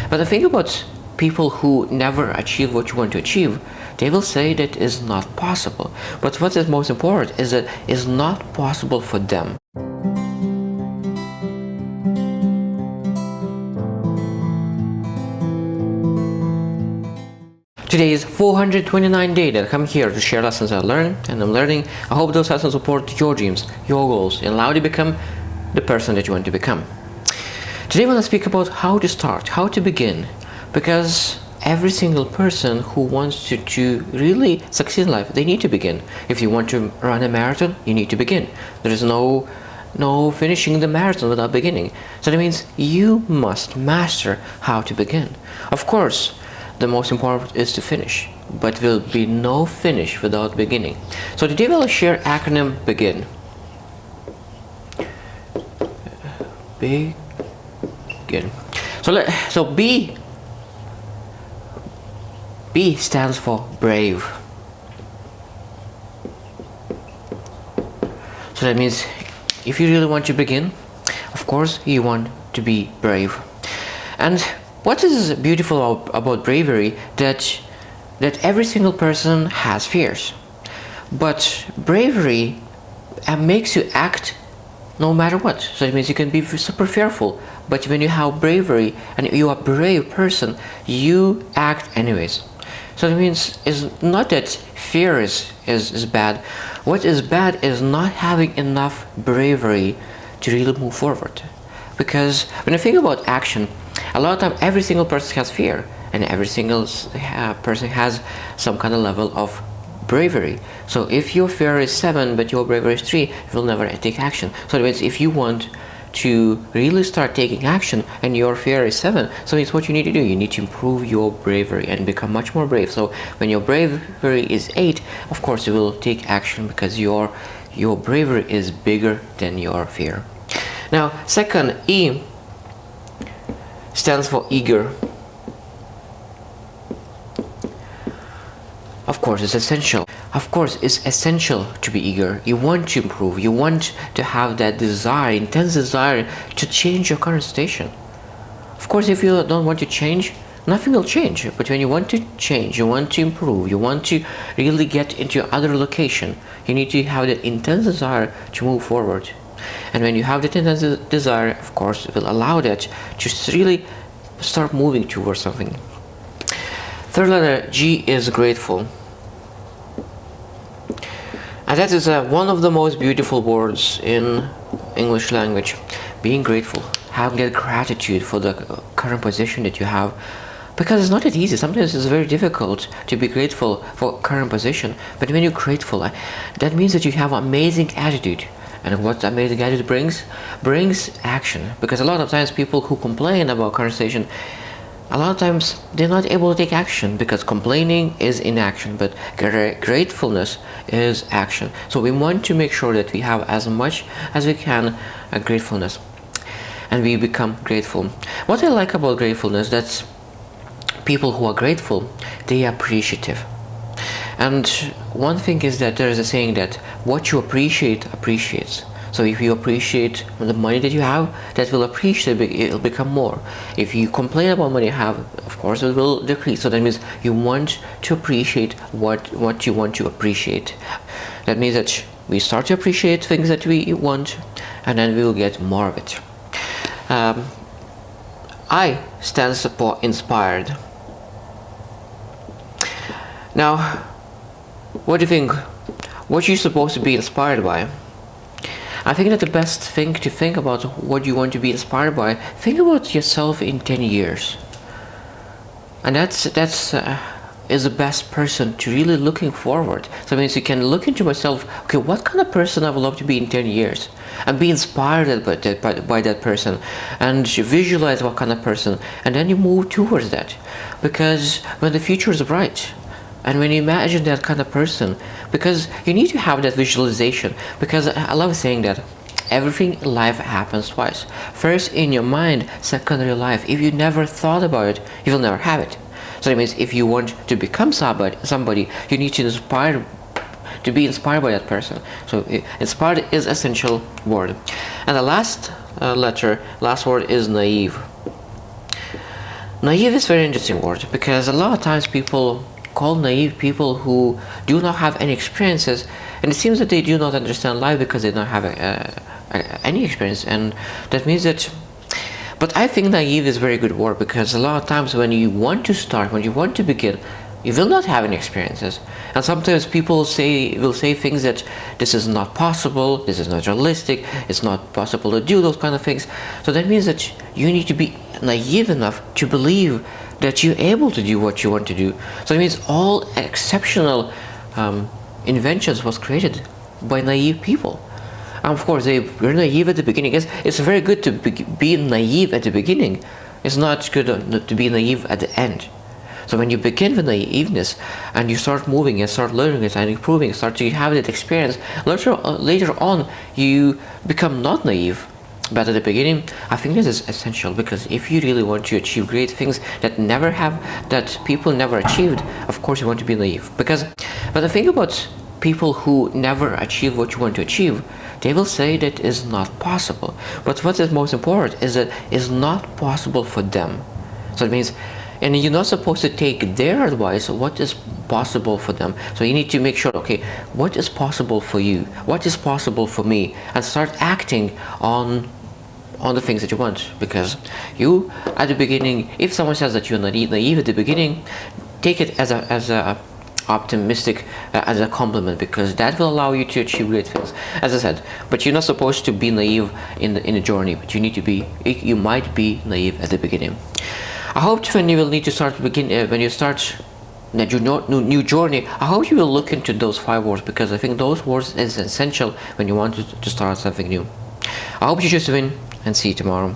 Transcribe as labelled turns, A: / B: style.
A: But the thing about people who never achieve what you want to achieve, they will say that is not possible. But what is most important is that it's not possible for them. Today is 429 days that I come here to share lessons I learn and I'm learning. I hope those lessons support your dreams, your goals, and allow you to become the person that you want to become. Today I want to speak about how to start, how to begin, because every single person who wants to really succeed in life, they need to begin. If you want to run a marathon, you need to begin. There is no finishing the marathon without beginning. So that means you must master how to begin. Of course, the most important is to finish, but there will be no finish without beginning. So today we'll share acronym BEGIN. Begin. So B stands for brave. So that means if you really want to begin, of course you want to be brave. And what is beautiful about bravery, that every single person has fears, but bravery makes you act no matter what. So it means you can be super fearful, but when you have bravery and you are a brave person, you act anyways. So it means it's not that fear is bad. What is bad is not having enough bravery to really move forward. Because when you think about action, a lot of time every single person has fear, and every single person has some kind of level of bravery. So if your fear is 7 but your bravery is 3, you will never take action. So it means if you want to really start taking action and your fear is 7, so it's what you need to do. You need to improve your bravery and become much more brave. So when your bravery is 8, of course you will take action because your bravery is bigger than your fear. Now, second, E stands for eager. Of course, it's essential. Of course, it's essential to be eager. You want to improve. You want to have that desire, intense desire to change your current station. Of course, if you don't want to change, nothing will change. But when you want to change, you want to improve, you want to really get into other location, you need to have that intense desire to move forward. And when you have that intense desire, of course, it will allow that to really start moving towards something. Third letter, G, is grateful. And that is one of the most beautiful words in English language. Being grateful, having that gratitude for the current position that you have. Because it's not that easy. Sometimes it's very difficult to be grateful for current position. But when you're grateful, that means that you have an amazing attitude. And what amazing attitude brings action. Because a lot of times people who complain about current situation, a lot of times they're not able to take action, because complaining is inaction, but gratefulness is action. So we want to make sure that we have as much as we can a gratefulness, and we become grateful. What I like about gratefulness, that's people who are grateful, they are appreciative. And one thing is that there is a saying that what you appreciate appreciates. So if you appreciate the money that you have, that will appreciate, it will become more. If you complain about money you have, of course it will decrease. So that means you want to appreciate what you want to appreciate. That means that we start to appreciate things that we want, and then we will get more of it. I stands for inspired. Now, what do you think? What you're supposed to be inspired by? I think that the best thing to think about what you want to be inspired by, think about yourself in 10 years. And that's is the best person to really looking forward. So it means you can look into myself, okay, what kind of person I would love to be in 10 years? And be inspired by that person, and visualize what kind of person, and then you move towards that. Because when the future is bright, and when you imagine that kind of person, because you need to have that visualization, because I love saying that everything in life happens twice. First in your mind, second in your life. If you never thought about it, you will never have it. So that means if you want to become somebody, you need to be inspired by that person. So inspired is essential word. And the last word is naive. Naive is a very interesting word because a lot of times people call naive people who do not have any experiences, and it seems that they do not understand life because they don't have any experience, and that means that. But I think naive is a very good word because a lot of times when you want to start, when you want to begin, you will not have any experiences, and sometimes people will say things that this is not possible, this is not realistic, it's not possible to do those kind of things. So that means that you need to be naive enough to believe that you're able to do what you want to do. So it means all exceptional inventions was created by naive people. And of course, they were naive at the beginning. It's very good to be naive at the beginning. It's not good to be naive at the end. So when you begin with naiveness and you start moving and start learning it and improving, start to have that experience, later on you become not naive. But at the beginning, I think this is essential because if you really want to achieve great things that people never achieved, of course you want to be naive. But the thing about people who never achieve what you want to achieve, they will say that is not possible. But what is most important is that it's not possible for them. So it means, and you're not supposed to take their advice, what is possible for them. So you need to make sure, okay, what is possible for you? What is possible for me? And start acting on the things that you want. Because you, at the beginning, if someone says that you're naive at the beginning, take it as a optimistic, as a compliment, because that will allow you to achieve great things, as I said. But you're not supposed to be naive in the journey, but you might be naive at the beginning. I hope when you will need to when you start that new journey, I hope you will look into those 5 words, because I think those words is essential when you want to start something new. I hope you just win, and see you tomorrow.